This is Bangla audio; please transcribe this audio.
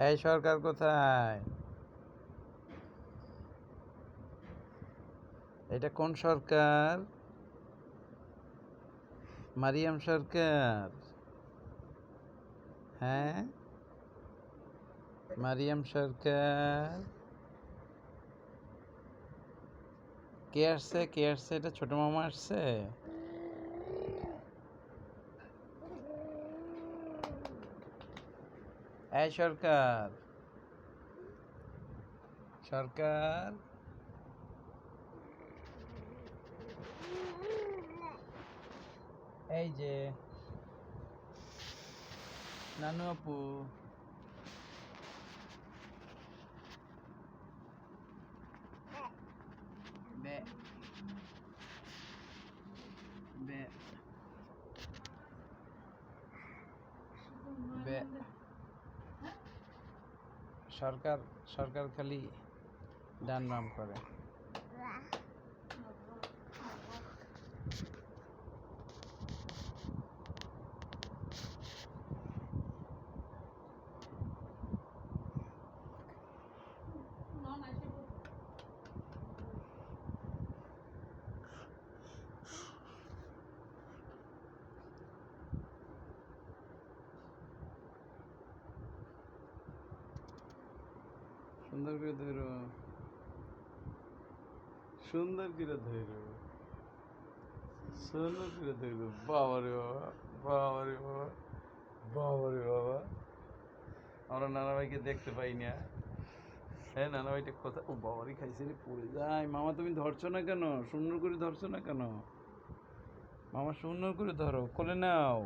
এই সরকার কোথায়? এটা কোন সরকার? মারিয়াম সরকার? হ্যাঁ, মারিয়াম সরকার। কে আসছে? কে আসছে? এটা ছোট মামা আসছে? এই সরকার, সরকার, এই যে নানু আপু, বে বে বে সরকার, সরকার খালি ডান বাম করে। সুন্দর করে ধরো, সুন্দর করে ধরো, সুন্দর করে ধরো। বাবা রে বাবা, বাবা রে বাবা, বাবা রে বাবা। আমরা নানা ভাইকে দেখতে পাই না। হ্যাঁ, নানা ভাইটা কথা, ও বাবারই খাইছে রে, পড়ে যায়। মামা তুমি ধরছো না কেন? সুন্দর করে ধরছো না কেন? মামা সুন্দর করে ধরো, কোলে নাও।